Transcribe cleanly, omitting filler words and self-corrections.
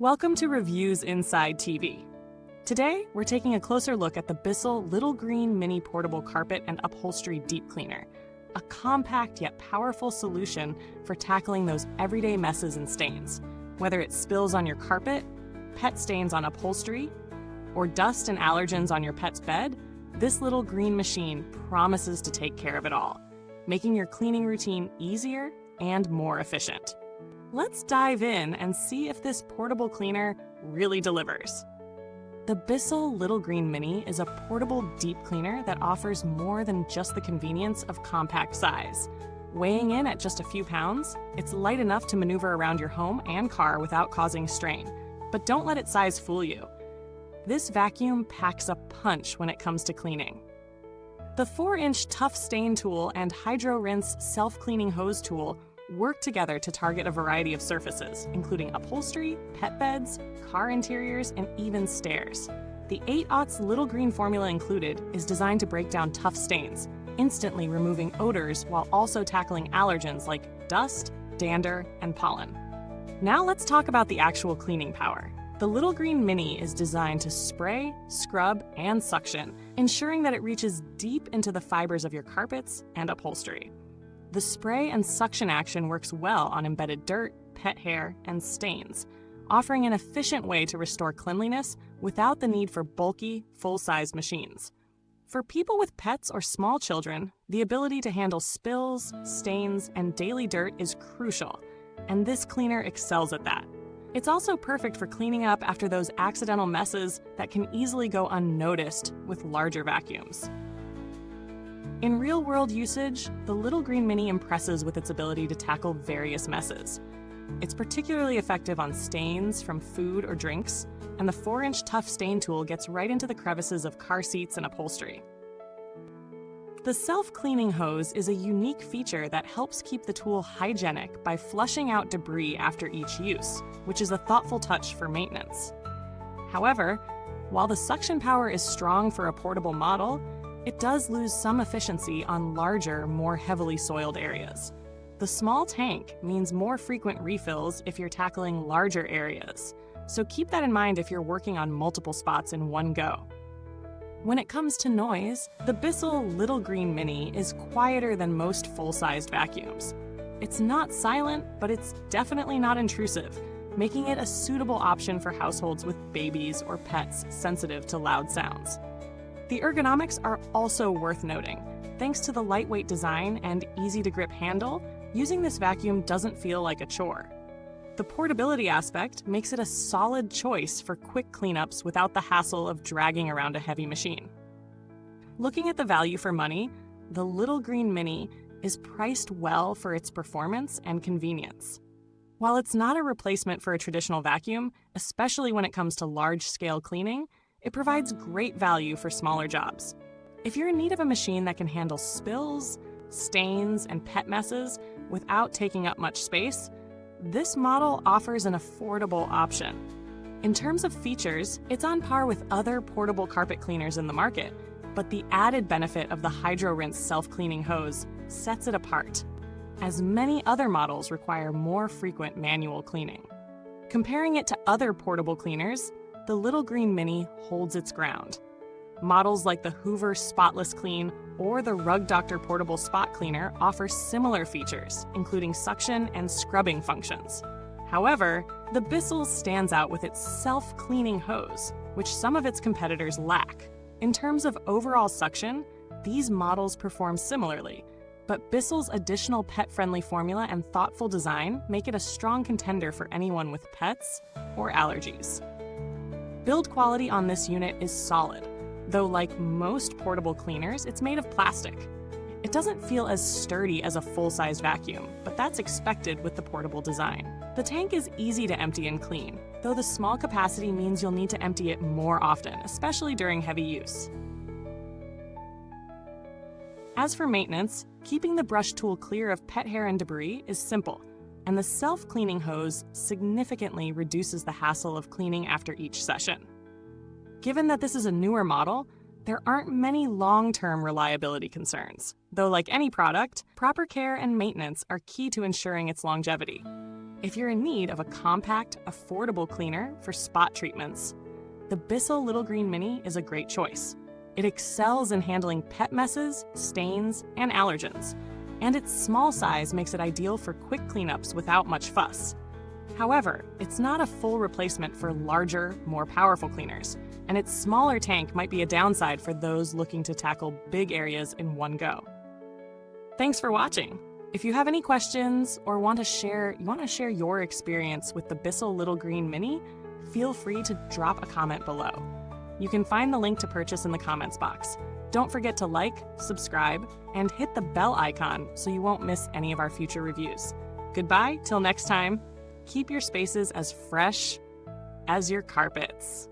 Welcome to Reviews Inside TV. Today, we're taking a closer look at the BISSELL Little Green Mini Portable Carpet and Upholstery Deep Cleaner, a compact yet powerful solution for tackling those everyday messes and stains. Whether it's spills on your carpet, pet stains on upholstery, or dust and allergens on your pet's bed, this little green machine promises to take care of it all, making your cleaning routine easier and more efficient. Let's dive in and see if this portable cleaner really delivers. The BISSELL Little Green Mini is a portable deep cleaner that offers more than just the convenience of compact size. Weighing in at just a few pounds, it's light enough to maneuver around your home and car without causing strain. But don't let its size fool you. This vacuum packs a punch when it comes to cleaning. The 4-inch Tough Stain Tool and HydroRinse self-cleaning hose tool work together to target a variety of surfaces, including upholstery, pet beds, car interiors, and even stairs. The 8-aughts Little Green formula included is designed to break down tough stains, instantly removing odors while also tackling allergens like dust, dander, and pollen. Now let's talk about the actual cleaning power. The Little Green Mini is designed to spray, scrub, and suction, ensuring that it reaches deep into the fibers of your carpets and upholstery. The spray and suction action works well on embedded dirt, pet hair, and stains, offering an efficient way to restore cleanliness without the need for bulky, full-sized machines. For people with pets or small children, the ability to handle spills, stains, and daily dirt is crucial, and this cleaner excels at that. It's also perfect for cleaning up after those accidental messes that can easily go unnoticed with larger vacuums. In real-world usage, the Little Green Mini impresses with its ability to tackle various messes. It's particularly effective on stains from food or drinks, and the 4-inch Tough Stain Tool gets right into the crevices of car seats and upholstery. The self-cleaning hose is a unique feature that helps keep the tool hygienic by flushing out debris after each use, which is a thoughtful touch for maintenance. However, while the suction power is strong for a portable model, it does lose some efficiency on larger, more heavily soiled areas. The small tank means more frequent refills if you're tackling larger areas, so keep that in mind if you're working on multiple spots in one go. When it comes to noise, the BISSELL Little Green Mini is quieter than most full-sized vacuums. It's not silent, but it's definitely not intrusive, making it a suitable option for households with babies or pets sensitive to loud sounds. The ergonomics are also worth noting. Thanks to the lightweight design and easy-to-grip handle, using this vacuum doesn't feel like a chore. The portability aspect makes it a solid choice for quick cleanups without the hassle of dragging around a heavy machine. Looking at the value for money, the Little Green Mini is priced well for its performance and convenience. While it's not a replacement for a traditional vacuum, especially when it comes to large-scale cleaning, it provides great value for smaller jobs. If you're in need of a machine that can handle spills, stains, and pet messes without taking up much space, this model offers an affordable option. In terms of features, it's on par with other portable carpet cleaners in the market, but the added benefit of the HydroRinse self-cleaning hose sets it apart, as many other models require more frequent manual cleaning. Comparing it to other portable cleaners, the Little Green Mini holds its ground. Models like the Hoover Spotless Clean or the Rug Doctor Portable Spot Cleaner offer similar features, including suction and scrubbing functions. However, the BISSELL stands out with its self-cleaning hose, which some of its competitors lack. In terms of overall suction, these models perform similarly, but BISSELL's additional pet-friendly formula and thoughtful design make it a strong contender for anyone with pets or allergies. Build quality on this unit is solid, though like most portable cleaners, it's made of plastic. It doesn't feel as sturdy as a full-size vacuum, but that's expected with the portable design. The tank is easy to empty and clean, though the small capacity means you'll need to empty it more often, especially during heavy use. As for maintenance, keeping the brush tool clear of pet hair and debris is simple, and the self-cleaning hose significantly reduces the hassle of cleaning after each session. Given that this is a newer model, there aren't many long-term reliability concerns, though like any product, proper care and maintenance are key to ensuring its longevity. If you're in need of a compact, affordable cleaner for spot treatments, the BISSELL Little Green Mini is a great choice. It excels in handling pet messes, stains, and allergens, and its small size makes it ideal for quick cleanups without much fuss. However, it's not a full replacement for larger, more powerful cleaners, and its smaller tank might be a downside for those looking to tackle big areas in one go. Thanks for watching. If you have any questions or want to share your experience with the BISSELL Little Green Mini, feel free to drop a comment below. You can find the link to purchase in the comments box. Don't forget to like, subscribe, and hit the bell icon so you won't miss any of our future reviews. Goodbye, till next time. Keep your spaces as fresh as your carpets.